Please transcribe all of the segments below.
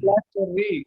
Last story.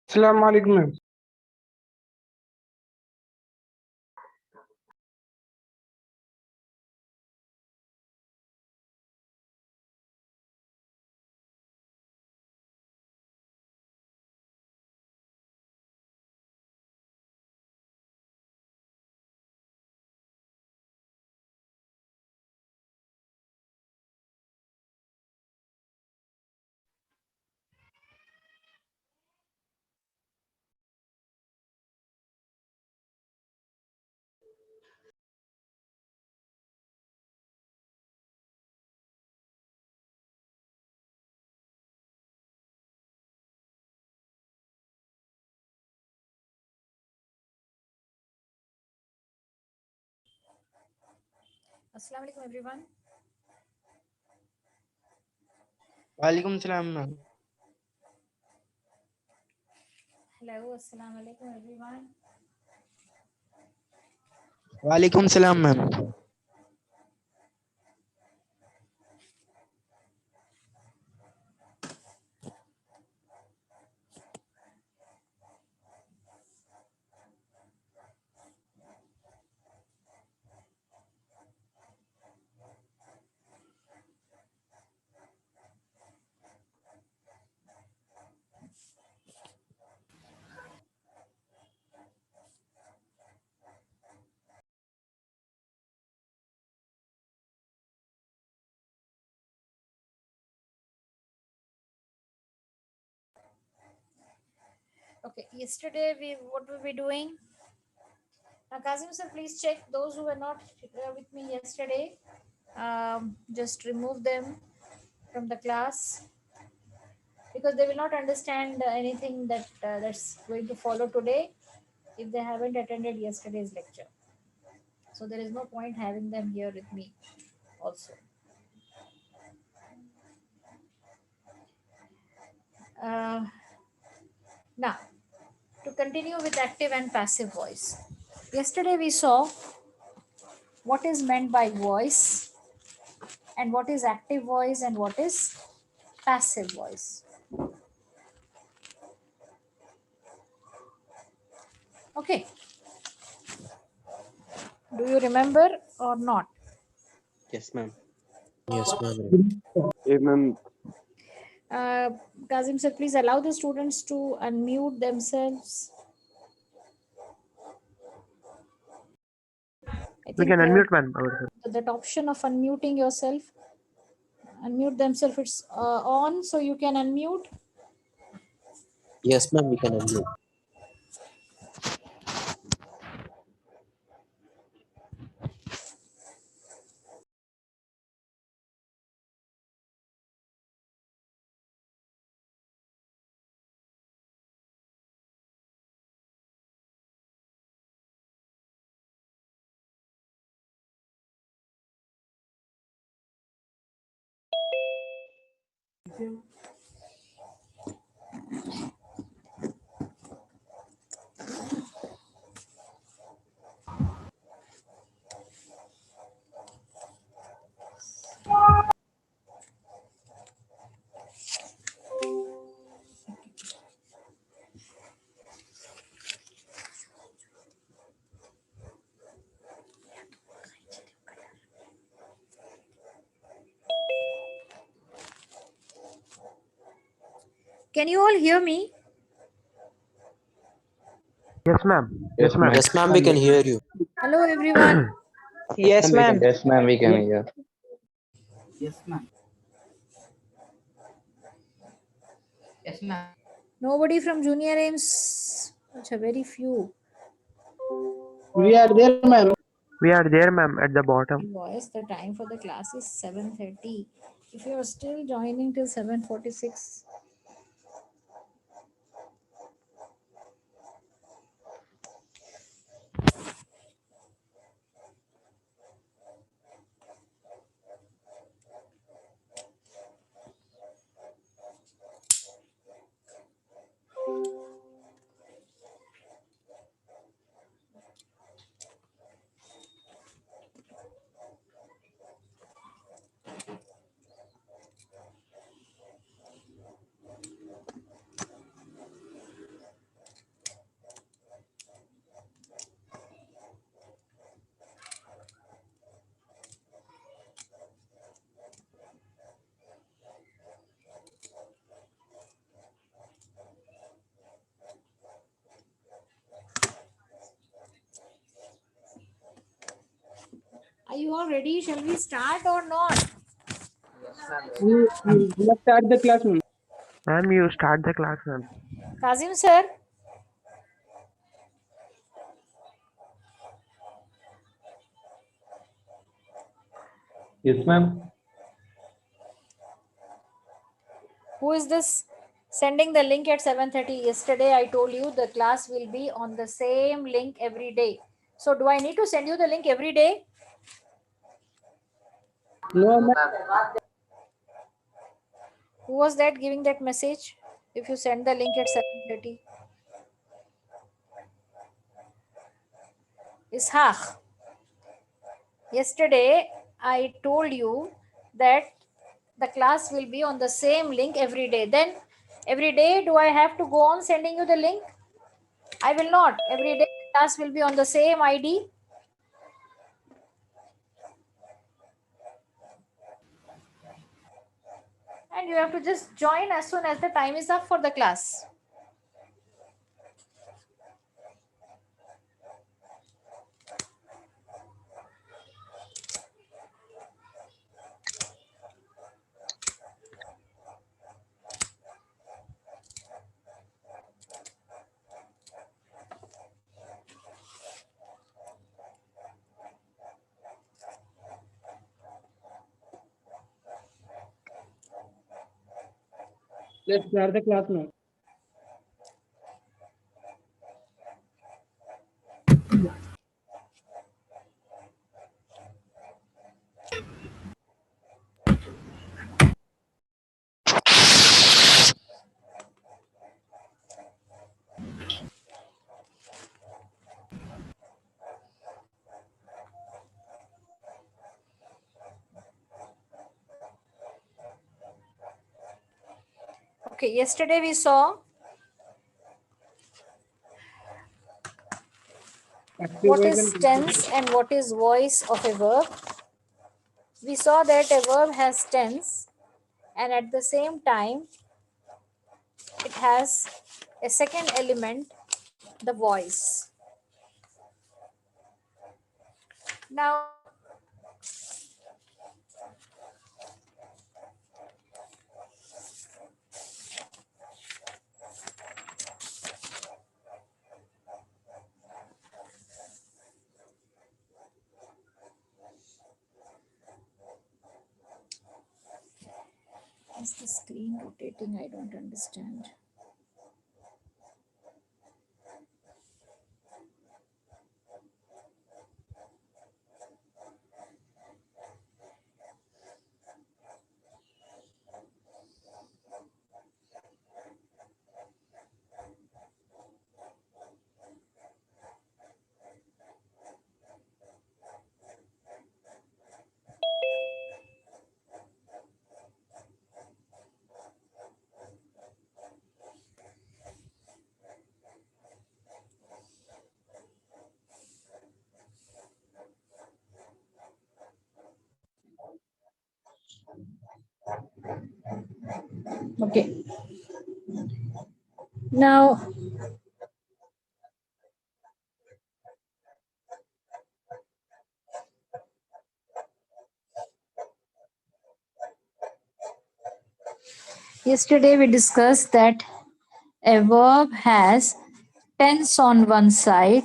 अस्सलाम वालेकुम ma'am. Assalamu alaikum everyone. वालेकुम सलाम ma'am. Hello, assalamu alaikum everyone. वालेकुम सलाम ma'am. Okay, yesterday what were we doing? Now, Kazim sir, please check those who were not with me yesterday. Just remove them from the class because they will not understand anything that's going to follow today if they haven't attended yesterday's lecture. So there is no point having them here with me also. Now, to continue with active and passive voice. Yesterday we saw what is meant by voice and what is active voice and what is passive voice. Okay. Do you remember or not? Yes ma'am. Yes, ma'am. Ma'am Kazim sir, please allow the students to unmute themselves. I We think can unmute, ma'am. that option of unmuting yourself, unmute themselves, it's on, so you can unmute. Yes, ma'am. We can unmute. Can you all hear me? Yes, ma'am. Yes, ma'am. Yes, Yes, ma'am, we can hear you. Hello, everyone. Yes ma'am. Yes, ma'am, we can hear. Yes, ma'am. Yes, ma'am. Nobody from junior aims. Very few. we are there ma'am. we are there, ma'am, at the bottom. Boys, the time for the class is 7:30. If you are still joining till 7:46, all ready? Shall we start or not? Let's start the class, ma'am. Ma'am, you start the class, ma'am. Kazim sir, Yes, ma'am. who is this sending the link at 7:30? Yesterday I told you the class will be on the same link every day. So do I need to send you the link every day? No, ma'am. Who was that giving that message? If you send the link at 7:30. Ishaq. Yesterday I told you that the class will be on the same link every day. Then every day do I have to go on sending you the link? I will not. Every day the class will be on the same ID. And you have to just join as soon as the time is up for the class. Let's start the class now. Okay, yesterday we saw Active what voice is and tense and what is voice of a verb. We saw that a verb has tense and at the same time it has a second element, the voice. Now, is the screen rotating? I don't understand. Okay. Now, yesterday we discussed that a verb has tense on one side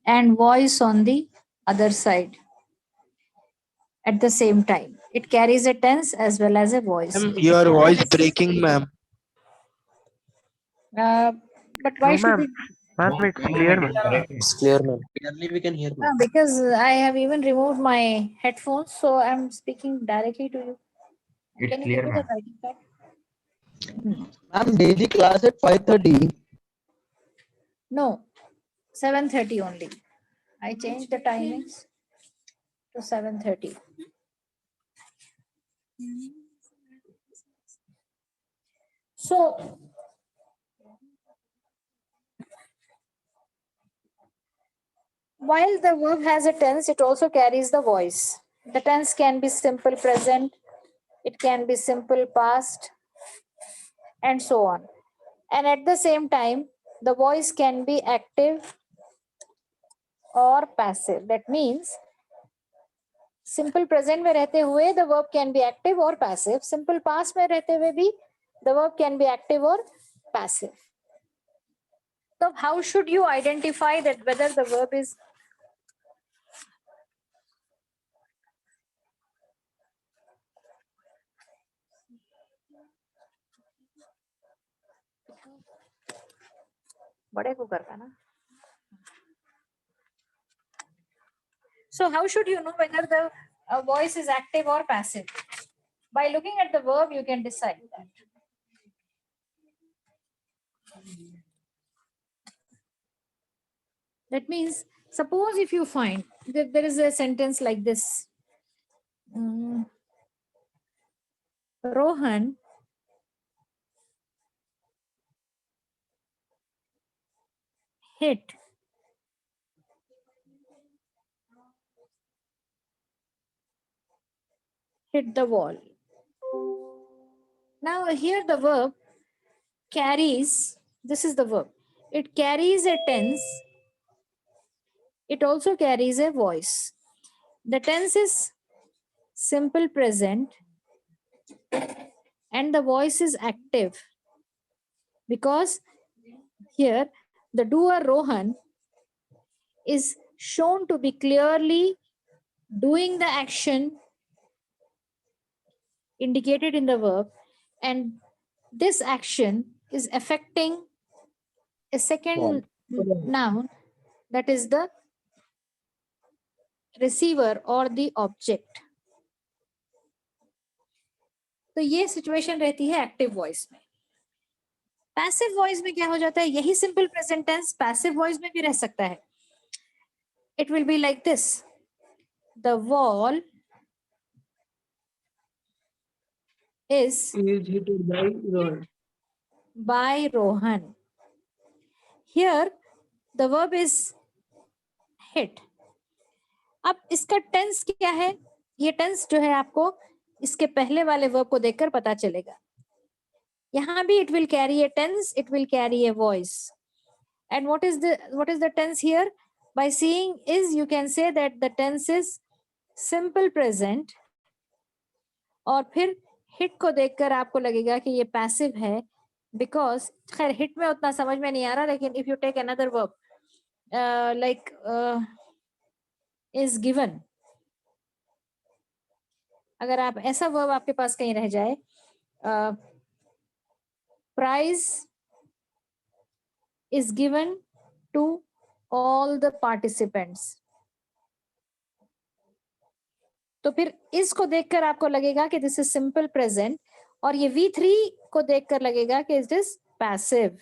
and voice on the other side at the same time. It carries a tense as well as a voice. Ma'am, your voice breaking, ma'am. But why No, should ma'am. it? Ma'am, it's clear, ma'am. It's clear, ma'am. Clearly we can hear, ma'am. Because I have even removed my headphones, so I'm speaking directly to you. Can you give me the writing pad? Ma'am, daily class at 5:30. No, 7:30 only. I changed the timings to 7:30. So, while the verb has a tense, it also carries the voice. The tense can be simple present, it can be simple past, and so on. And at the same time, the voice can be active or passive. That means simple present में रहते हुए the verb can be active और passive, simple past में रहते हुए भी the verb can be active और passive. So how should you identify that whether the verb is बड़े को करना ना. So how should you know whether the voice is active or passive? By looking at the verb, you can decide that. That means, suppose if you find that there is a sentence like this, Rohan hit the wall. Now here the verb carries, this is the verb, it carries a tense, it also carries a voice. The tense is simple present and the voice is active because here the doer Rohan is shown to be clearly doing the action indicated in the verb, and this action is affecting a second noun, that is the receiver or the object. तो ये situation रहती है active voice में. Passive voice में क्या हो जाता है, यही simple present tense passive voice में भी रह सकता है. It will be like this, the wall is hit by Rohan. Here the verb is hit. अब इसका टेंस क्या है, ये टेंस जो है आपको इसके पहले वाले वर्ब को देखकर पता चलेगा. यहाँ भी it will carry a tense, it will carry a voice. And what is the tense here? By seeing is, you can say that the tense is simple present. और फिर हिट को देखकर आपको लगेगा कि ये पैसिव है, बिकॉज खैर हिट में उतना समझ में नहीं आ रहा, लेकिन if you take another verb like is given, अगर आप ऐसा वर्ब आपके पास कहीं रह जाए, prize is given to all the participants, तो फिर इसको देखकर आपको लगेगा कि दिस इज सिंपल प्रेजेंट, और ये V3 को देखकर लगेगा कि it is passive.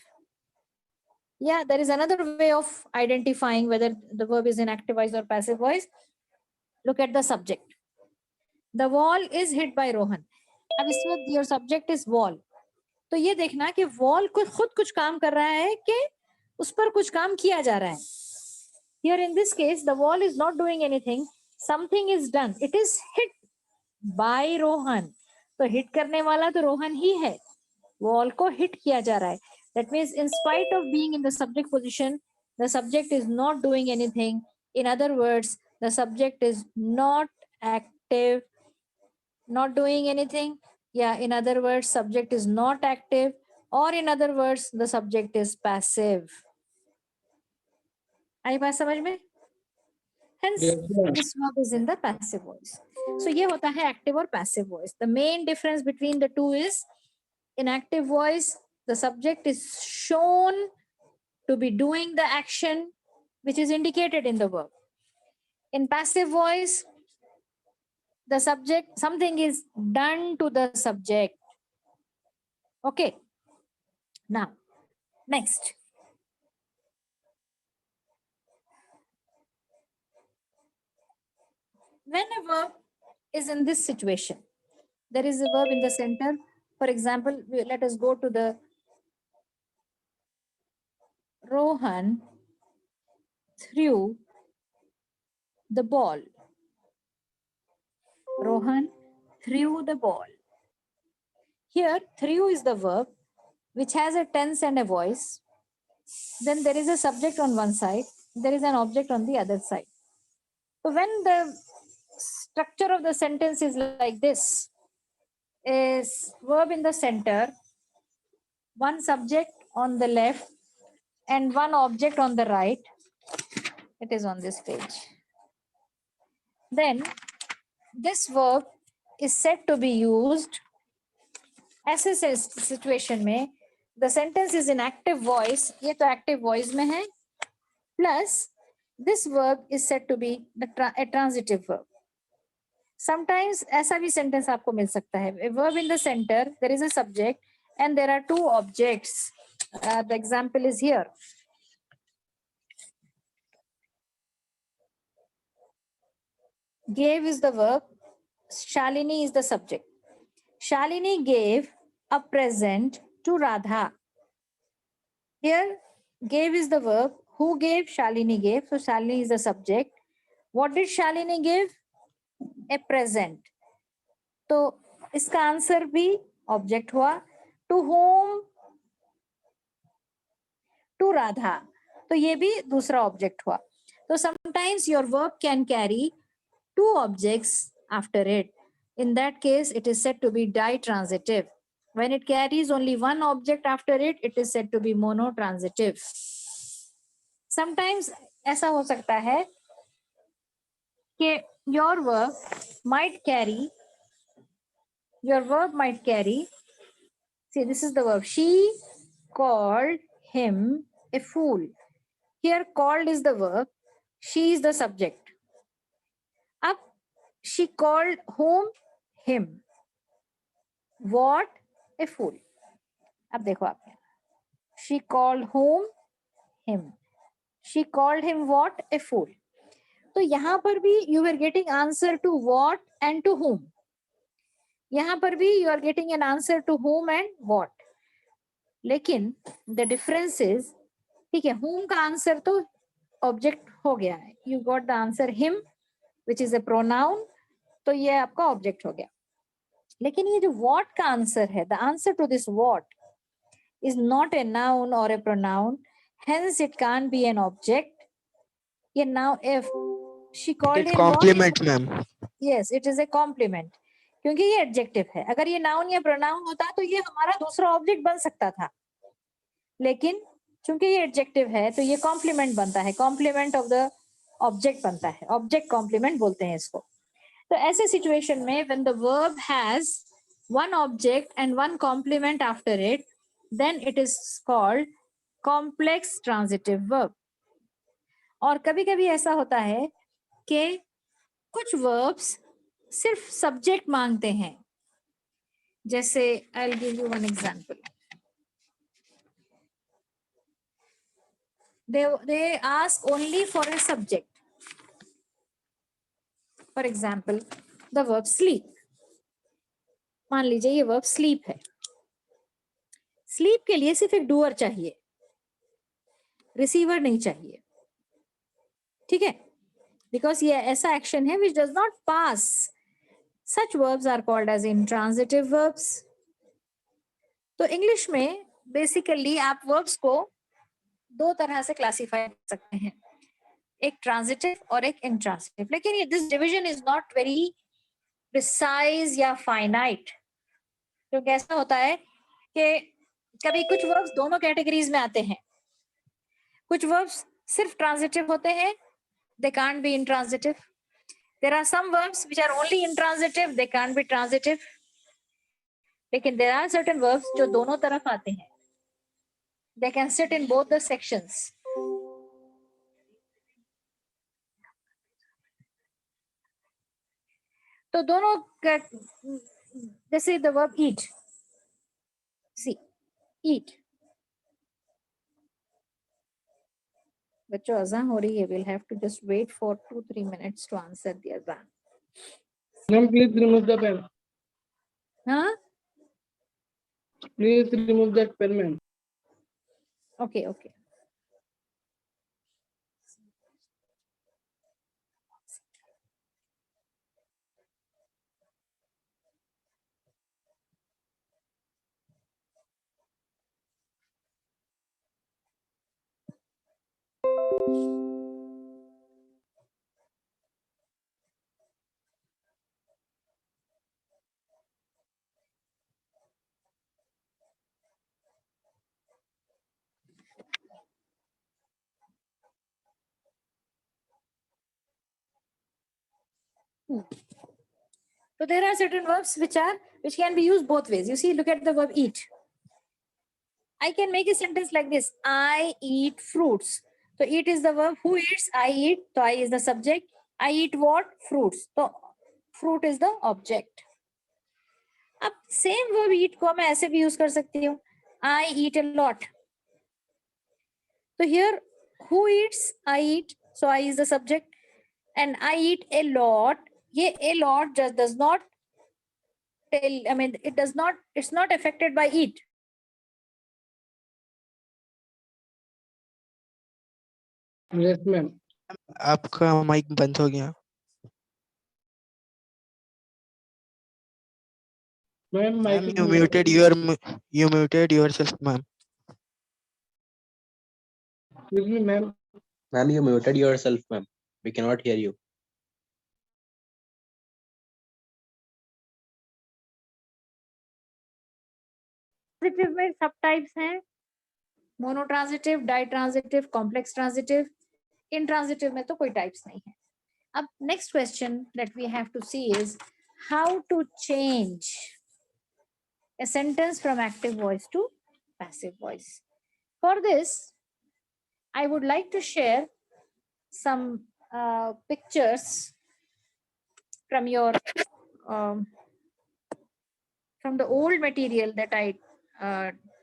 Yeah, there is another way of identifying whether the verb is in active voice or passive voice. Look at the subject. The wall is hit by Rohan. अब इस वक्त your subject is wall. तो ये देखना कि wall को खुद कुछ काम कर रहा है कि उस पर कुछ काम किया जा रहा है. Here in this case, the wall is not doing anything. Something is done. It is hit by Rohan. तो hit करने वाला तो रोहन ही है, wall को hit किया जा रहा है. That means in spite of being in the subject position, the subject is not doing anything. In other words, the subject is not active, not doing anything. Yeah, in other words, subject is not active, or in other words, the subject is passive. आई बात समझ में? Hence, this verb is in the passive voice. So ये होता है active और passive voice. The main difference between the two is, in active voice, the subject is shown to be doing the action which is indicated in the verb. In passive voice, the subject, something is done to the subject. Okay. Now, next. When a verb is in this situation, there is a verb in the center. For example, let us go to the Rohan threw the ball. Rohan threw the ball. Here, threw is the verb which has a tense and a voice. Then there is a subject on one side. There is an object on the other side. So when the structure of the sentence is like this: is verb in the center, one subject on the left, and one object on the right. It is on this page. Then this verb is said to be used ऐसे situation में the sentence is in active voice, ये तो active voice में है, plus this verb is said to be a transitive verb. Sometimes ऐसा भी sentence आपको मिल सकता है, a verb in the center, there is a subject and there are two objects. The example is here. Gave is the verb, Shalini is the subject. Shalini gave a present to Radha. Here, gave is the verb. Who gave? Shalini gave. So Shalini is the subject. What did Shalini give? A present. तो इसका answer भी object हुआ. To whom? To Radha. तो ये भी दूसरा object हुआ. तो sometimes your verb can carry two objects after it. In that case, it is said to be ditransitive. When it carries only one object after it, it is said to be monotransitive. Sometimes ऐसा हो सकता है कि your verb might carry, see, this is the verb. She called him a fool. Here, called is the verb. She is the subject. Up, she called whom? Him. What? A fool. अब देखो आप, she called whom? Him. She called him what? A fool. तो यहाँ पर भी you were getting answer to what and to whom. यहाँ पर भी you are getting an answer to whom and what. लेकिन the difference is, ठीक है, whom का answer तो object हो गया है. You got the answer him, which is a pronoun. तो ये आपका object हो गया. लेकिन ये जो what का answer है, the answer to this what is not a noun or a pronoun. Hence, it can't be an object. ये now if she called It's him compliment, ma'am. what? Yes, it is a compliment. क्योंकि ये adjective है. अगर ये noun या pronoun होता तो ये हमारा दूसरा object बन सकता था. लेकिन चूंकि ये adjective है तो ये compliment बनता है. Complement of the object बनता है. Object complement बोलते हैं इसको. तो ऐसे situation में when the verb has one object and one complement after it, then it is called complex transitive verb. और कभी कभी ऐसा होता है कि कुछ verbs सिर्फ subject मांगते हैं. जैसे I'll give you one example. They ask only for a subject. For example, the verb sleep. मान लीजिए ये verb sleep है. Sleep के लिए सिर्फ एक doer चाहिए, receiver नहीं चाहिए. ठीक है, because ये ऐसा action है which does not pass. Such verbs are called as intransitive verbs. तो English में basically आप verbs को दो तरह से classify कर सकते हैं, एक transitive और एक intransitive. लेकिन ये this division is not very precise या finite. तो कैसा होता है कि कभी कुछ verbs दोनों categories में आते हैं. कुछ verbs सिर्फ transitive होते हैं, they can't be intransitive. There are some verbs which are only intransitive, they can't be transitive. लेकिन there are certain verbs जो दोनों तरफ आते हैं. They can sit in both the sections. तो दोनों जैसे the verb eat. See, eat. बच्चों अज़ान हो रही है. We'll have to just wait for 2-3 minutes to answer the अज़ान. Ma'am, please remove the pen. हाँ? Please remove that pen, ma'am. Okay, okay. So there are certain verbs which can be used both ways. You see, look at the verb eat. I can make a sentence like this: I eat fruits. So eat is the verb. Who eats? I eat. So I is the subject. I eat what? Fruits. So fruit is the object. अब same verb eat को मैं ऐसे भी use कर सकती हूँ, I eat a lot. तो here who eats? I eat. So I is the subject and I eat a lot. ये a lot just does not tell, I mean it does not, it's not affected by eat. Yes, ma'am. आपका mic बंद हो गया. Ma'am, Ma'am, mic is you muted yourself, ma'am. Excuse me, ma'am. Ma'am, you muted yourself, ma'am. We cannot hear you. Transitive में सब types हैं, monotransitive, ditransitive, complex transitive. Intransitive में तो कोई टाइप्स नहीं है. अब next question that we have to see is how to change a sentence from active voice to passive voice. For this, I would like to share some pictures from your from the old material that I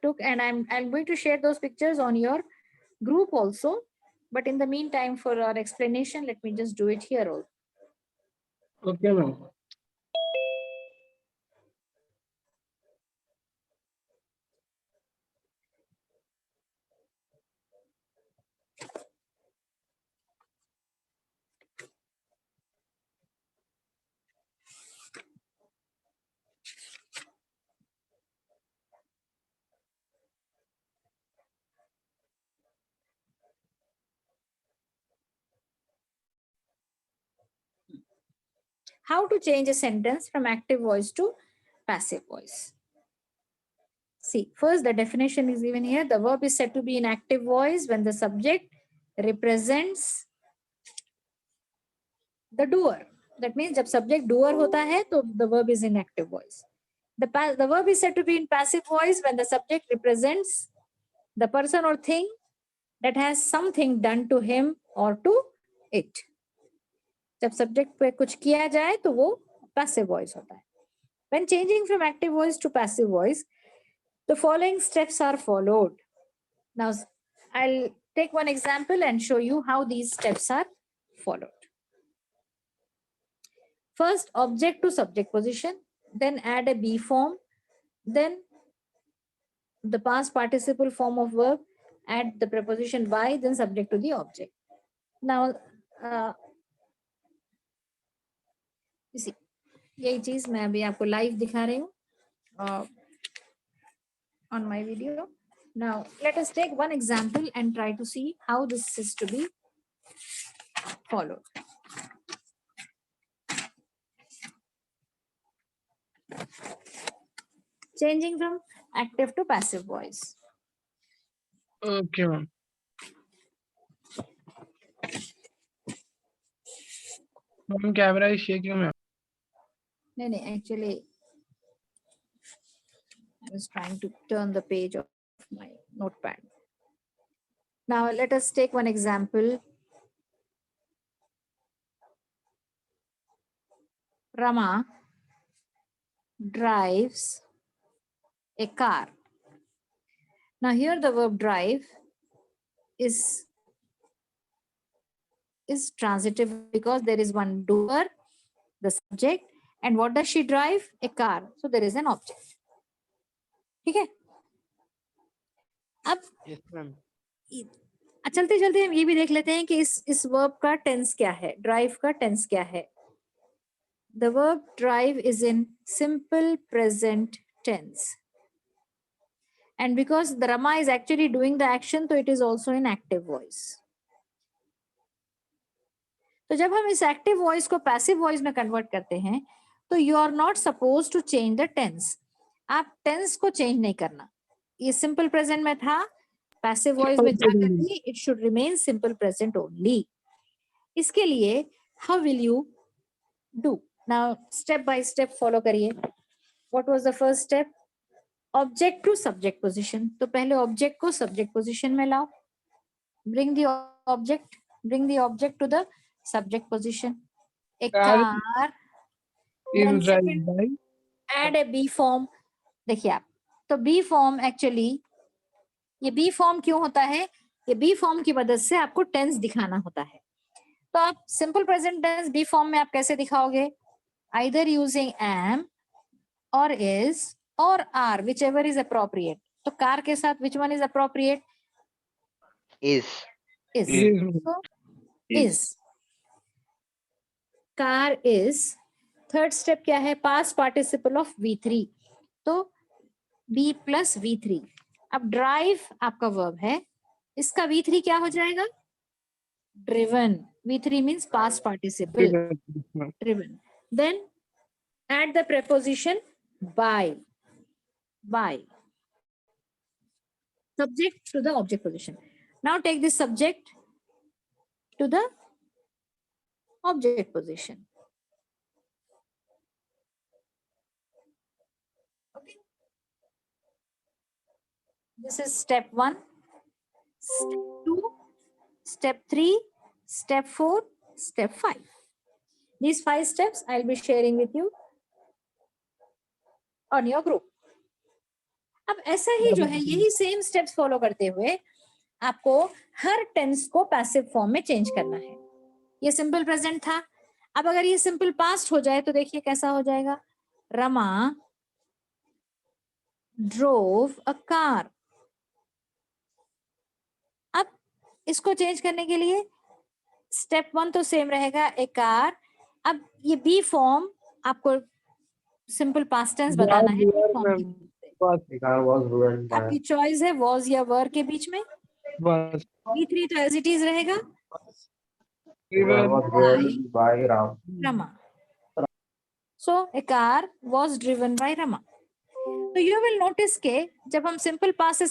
took, and I'm going to share those pictures on your group also. But in the meantime, for our explanation, let me just do it here also. Okay, ma'am. How to change a sentence from active voice to passive voice. See, first the definition is given here. The verb is said to be in active voice when the subject represents the doer. That means जब subject doer होता है तो the verb is in active voice. The verb is said to be in passive voice when the subject represents the person or thing that has something done to him or to it. जब subject पे कुछ किया जाए तो वो passive voice होता है. When changing from active voice to passive voice, the following steps are followed. Now, I'll take one example and show you how these steps are followed. First, object to subject position, then add a be form, then the past participle form of verb, add the preposition by, then subject to the object. Now, you see, यही चीज मैं अभी आपको live दिखा रही हूँ on my video. Now, let us take one example and try to see how this is to be followed. Changing from active to passive voice. Okay, ma'am. Ma'am, camera is shaking, ma'am. No, actually, I was trying to turn the page of my notepad. Now, let us take one example. Rama drives a car. Now, here the verb drive is transitive because there is one doer, the subject, and what does she drive? A car. So there is an object. ठीक है? अब Yes, ma'am. चलते चलते हम ये भी देख लेते हैं कि इस वर्ब का टेंस क्या है, ड्राइव का टेंस क्या है. The verb drive is in simple present tense. And because the Rama is actually doing the action, so it is also in active voice. तो जब हम इस एक्टिव वॉइस को पैसिव वॉइस में कन्वर्ट करते हैं तो you are not suppose to change the tense. आप टेंस को चेंज नहीं करना. ये सिंपल प्रेजेंट में था, पैसिव वॉइस में जाकर भी it should remain simple present only. इसके लिए how will you do. Now step by step follow करिए. What was the first step? Object to subject position. तो पहले object को subject position में लाओ. Bring the object to the subject position. A Car car. Then is driven second, by add a B form. देखिए आप, तो B form actually, ये B form क्यों होता है? ये B form की मदद से आपको टेंस दिखाना होता है. तो आप simple present tense B form में आप कैसे दिखाओगे? Either using am or is or are, whichever is appropriate. तो कार के साथ which one is appropriate? Is. Is. is So, is. Car is. Third step क्या है? Past participle of V3. तो B प्लस V3. अब drive आपका verb है, इसका V3 क्या हो जाएगा? Driven. V3 means past participle. Driven. Then add the preposition by. By. Subject to the object position. Now take this subject to the object position. Okay. This is step 1, step 2, step 3, step 4, step 5. These 5 steps I'll be sharing with you on your group. अब ऐसा ही जो है, यही same steps follow करते हुए आपको हर tense को passive form में चेंज करना है. ये सिंपल प्रेजेंट था. अब अगर ये सिंपल पास्ट हो जाए तो देखिए कैसा हो जाएगा. Rama drove a car. अब इसको चेंज करने के लिए स्टेप 1 तो सेम रहेगा, ए कार. अब ये बी फॉर्म आपको सिंपल पास्ट टेंस बताना है. आपकी चॉइस है वॉज या वर के बीच में. was B3 तो एज इट इज रहेगा. driven by Rama. So a car was driven by Rama. तो you will notice के जब हम simple past से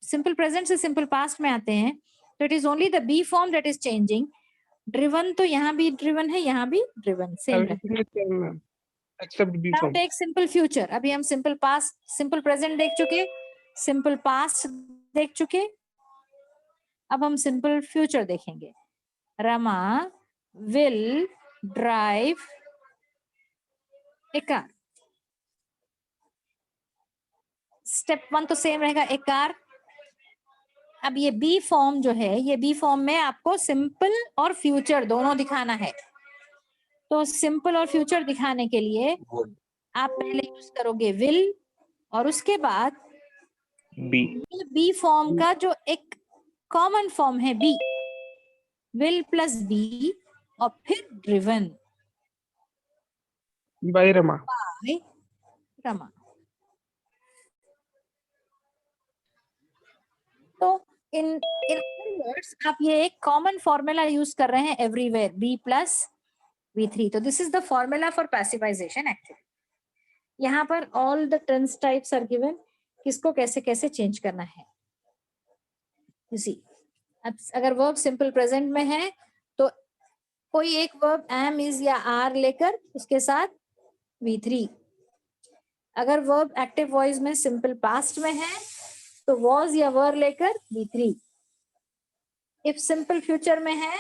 simple present से simple past में आते हैं तो it is only the be form that is changing. Driven तो यहाँ भी driven है, यहाँ भी driven same है. everything is same ma'am, except B Now form. take simple future. अभी हम simple past, simple present देख चुके, simple past देख चुके. अब हम simple future देखेंगे. Rama will drive a car. Step 1 तो सेम रहेगा, a car. अब ये बी फॉर्म जो है, ये बी फॉर्म में आपको सिंपल और फ्यूचर दोनों दिखाना है. तो सिंपल और फ्यूचर दिखाने के लिए आप पहले यूज करोगे विल और उसके बाद बी फॉर्म का जो एक कॉमन फॉर्म है बी, विल प्लस बी और फिर driven by Rama. By Rama. तो इन वर्ड्स आप ये एक कॉमन फॉर्मूला यूज कर रहे हैं एवरीवेयर, बी प्लस V3. तो this is the formula for passivisation. Actually यहाँ पर all the tense types are given, किसको कैसे कैसे चेंज करना है. यू सी, अब अगर वर्ब सिंपल प्रेजेंट में है तो कोई एक वर्ब एम इज या आर लेकर उसके साथ V3. अगर वर्ब एक्टिव वॉइस में सिंपल पास्ट में है तो वॉज या वर लेकर V3. इफ सिंपल फ्यूचर में है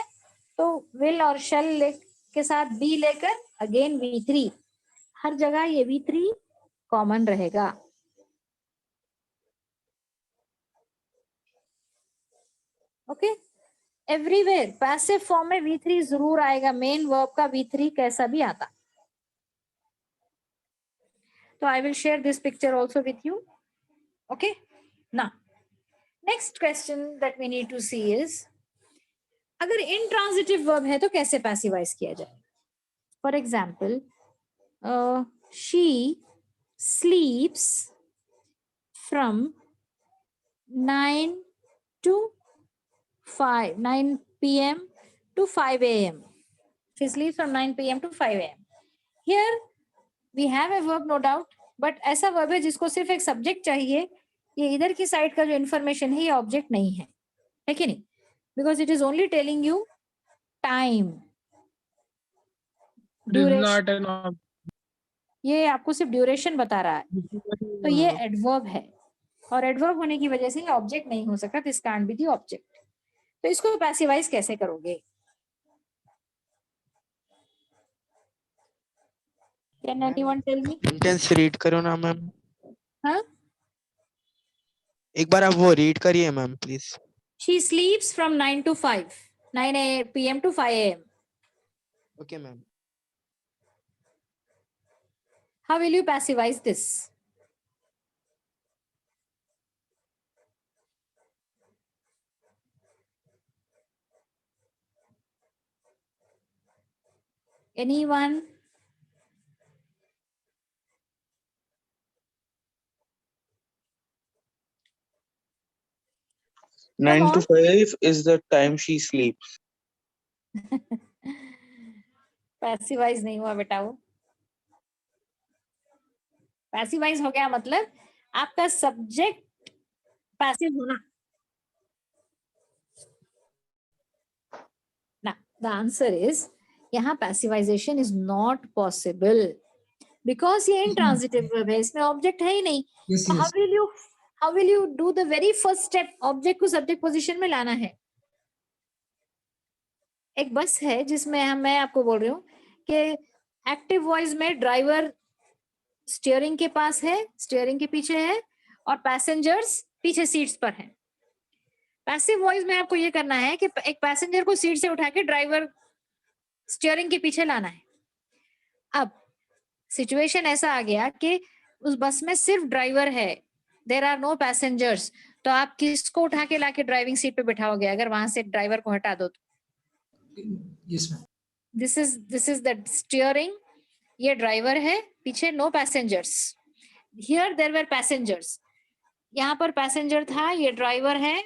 तो विल और शेल के साथ बी लेकर अगेन V3. हर जगह ये V3 कॉमन रहेगा. ओके, एवरीवेयर पैसिव फॉर्म में V3 जरूर आएगा. मेन वर्ब का V3 कैसा भी आता. तो I will share this picture also with you. Okay, now next question that we need to see is, अगर intransitive verb है तो कैसे पैसिवाइज किया जाए. For example she sleeps from 9 p.m. to 5 a.m. She sleeps from 9 p.m. to 5 a.m. Here we have a verb no doubt, but ऐसा verb है जिसको सिर्फ एक सब्जेक्ट चाहिए. ये इधर की साइड का जो इंफॉर्मेशन है ये ऑब्जेक्ट नहीं है कि नहीं, because it is only telling you time. Duration, ये आपको सिर्फ ड्यूरेशन बता रहा है, तो ये एडवर्ब है, और एडवर्ब होने की वजह से ये ऑब्जेक्ट नहीं हो सकता, this can't be the object. तो इसको पैसिवाइज कैसे करोगे? Can anyone tell me? Sentence read करो ना मैम, हाँ, एक बार आप वो रीड करिए ma'am please. She स्लीप्स from 9 to 5, 9 PM to 5 AM. Okay ma'am. How will you passivize this? Anyone? Come 9 to on. 5 is the time she sleeps. Passivise नहीं हुआ बेटा, वो पैसिवाइज हो गया मतलब आपका सब्जेक्ट पैसिव होना ना। द आंसर इज यहाँ पैसिवाइजेशन इज नॉट पॉसिबल बिकॉज ये इंट्रांजिटिव वर्ब है, इसमें ऑब्जेक्ट है ही नहीं। How will you do the very first step? Object को सब्जेक्ट पोजीशन में लाना है। एक बस है जिसमें मैं आपको बोल रही हूँ कि एक्टिव वॉइस में ड्राइवर स्टीयरिंग के पास है, स्टीयरिंग के पीछे है, और पैसेंजर्स पीछे सीट्स पर हैं। पैसिव वॉइस में आपको ये करना है कि एक पैसेंजर को सीट से उठा के ड्राइवर स्टीयरिंग के पीछे लाना है। अब सिचुएशन ऐसा आ गया कि उस बस में सिर्फ ड्राइवर है, देयर आर नो पैसेंजर्स, तो आप किसको उठा के लाके ड्राइविंग सीट पे बिठाओगे अगर वहां से ड्राइवर को हटा दो तो? Yes, ma'am. This is the steering, ये ड्राइवर है, पीछे no passengers. Here there were passengers, यहाँ पर पैसेंजर था, ये ड्राइवर है,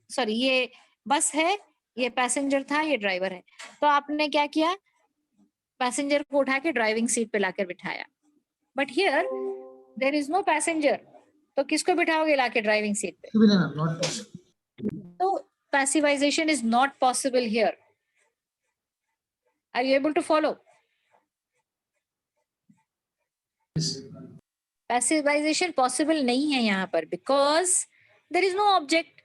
सॉरी ये बस है, ये पैसेंजर था, ये ड्राइवर है। तो आपने क्या किया? पैसेंजर को उठा के ड्राइविंग सीट पे लाकर बिठाया। But here there is no passenger, तो किसको बिठाओगे लाके ड्राइविंग सीट पे? No, ma'am, not possible. तो passivisation is not possible here. Are you able to follow? Yes. Passivisation possible नहीं है यहाँ पर because there is no object.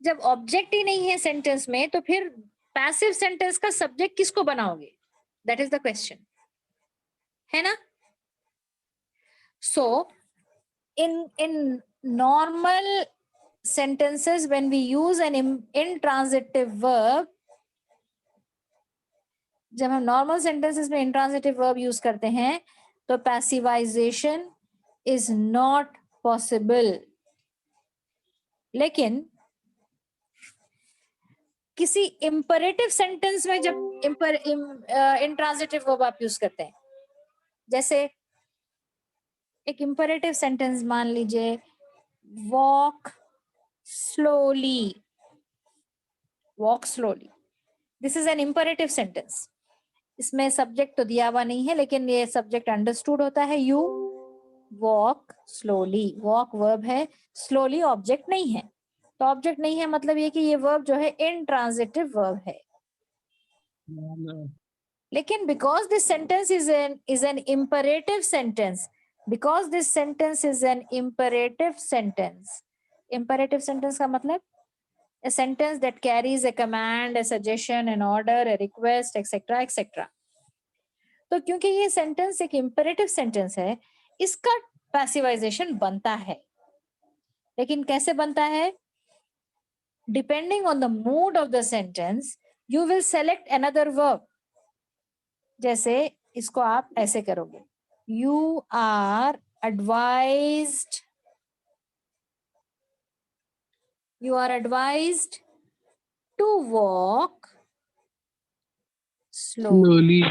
जब ऑब्जेक्ट ही नहीं है सेंटेंस में तो फिर पैसिव सेंटेंस का सब्जेक्ट किसको बनाओगे? दैट इज द क्वेश्चन, है ना? सो in normal sentences when we use an intransitive verb, जब हम नॉर्मल सेंटेंसेस में इंट्रांजिटिव वर्ब यूज करते हैं तो पैसिवाइजेशन इज नॉट पॉसिबल। लेकिन किसी इंपरेटिव सेंटेंस में जब इंट्रांजिटिव वर्ब आप यूज करते हैं, जैसे एक इंपरेटिव सेंटेंस मान लीजिए walk slowly, walk slowly, this is an imperative sentence. इसमें सब्जेक्ट तो दिया हुआ नहीं है लेकिन ये सब्जेक्ट अंडरस्टूड होता है, you walk slowly, walk verb है, स्लोली ऑब्जेक्ट नहीं है। तो ऑब्जेक्ट नहीं है मतलब ये कि ये वर्ब जो है इंट्रांजिटिव वर्ब है। लेकिन because this sentence is an imperative sentence, because this sentence is an imperative sentence, imperative sentence का मतलब a sentence that carries a command, a suggestion, an order, a request, etc. etc. तो क्योंकि ये sentence एक imperative sentence है, इसका पैसिवाइजेशन बनता है। लेकिन कैसे बनता है? Depending on the mood of the sentence, you will select another verb. जैसे इसको आप ऐसे करोगे, you are advised to walk slowly।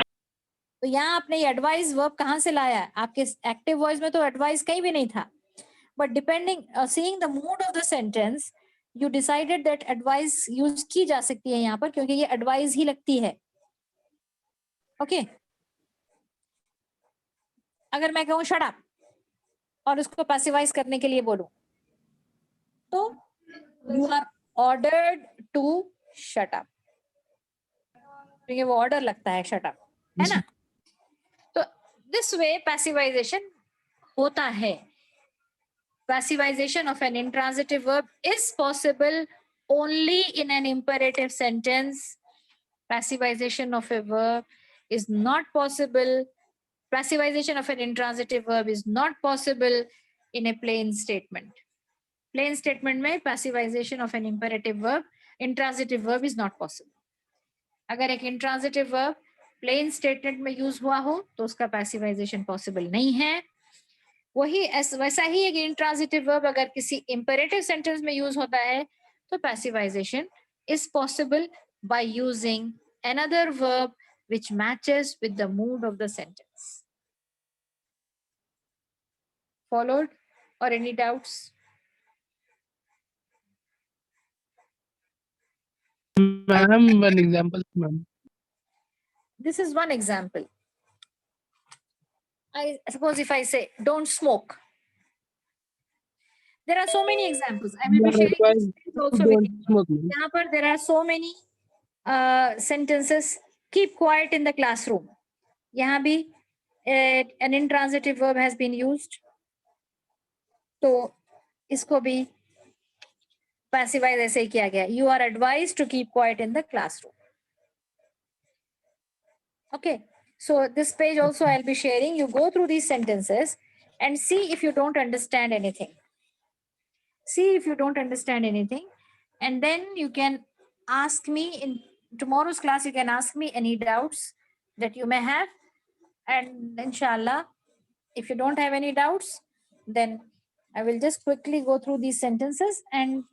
तो यहाँ आपने ये एडवाइज वर्ब कहाँ से लाया? आपके एक्टिव वॉइस में तो एडवाइस कहीं भी नहीं था, but depending seeing the mood off the sentence you decided that advice use की जा सकती है यहाँ पर, क्योंकि ये एडवाइस ही लगती है। ओके अगर मैं कहूँ शट अप और उसको पैसिवाइज करने के लिए बोलूं तो you are ordered to shut up, क्योंकि वो ऑर्डर लगता है शट अप। है Yes, ना? तो this way passivization होता है. Passivization of an intransitive verb is possible only in an imperative sentence. Passivization of a verb is not possible. Passivization of an intransitive verb is not possible in a plain statement. Plain statement में passivization of an imperative verb, intransitive verb is not possible. अगर एक intransitive verb plain statement में use हुआ हो तो उसका passivization possible नहीं है. वही वैसा ही एक intransitive verb अगर किसी imperative sentence में use होता है तो passivization is possible by using another verb which matches with the mood of the sentence. Followed or any doubts? Ma'am, one example, ma'am. This is one example. I suppose if I say don't smoke. There are so many examples. I will be sharing this page also with you. Don't smoke, ma'am. यहाँ पर there are so many sentences. Keep quiet in the classroom. यहाँ भी an intransitive verb has been used. तो इसको भी passivize ऐसे ही किया गया. You are advised to keep quiet in the classroom. Okay. So this page also I'll be sharing. You go through these sentences and see if you don't understand anything. See if you don't understand anything. And then you can ask me in tomorrow's class, you can ask me any doubts that you may have. And inshallah, if you don't have any doubts, then I will just quickly go through these sentences and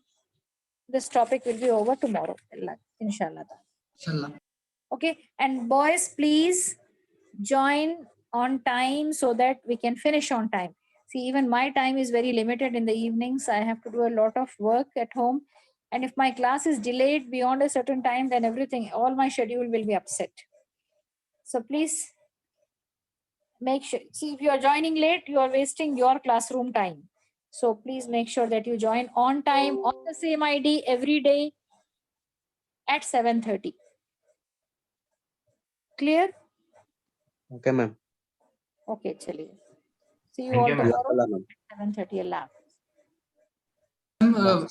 this topic will be over tomorrow. Inshallah. Inshallah. Okay. And boys, please join on time so that we can finish on time. See, even my time is very limited in the evenings. I have to do a lot of work at home. And if my class is delayed beyond a certain time, then everything, all my schedule will be upset. So please make sure, see, if you are joining late, you are wasting your classroom time. So please make sure that you join on time on the same ID every day at 7:30. Clear? Okay, ma'am. Okay, chaliye. See you Thank all you, ma'am. tomorrow Jazakallah, ma'am. at 7:30. Allah. Ma'am,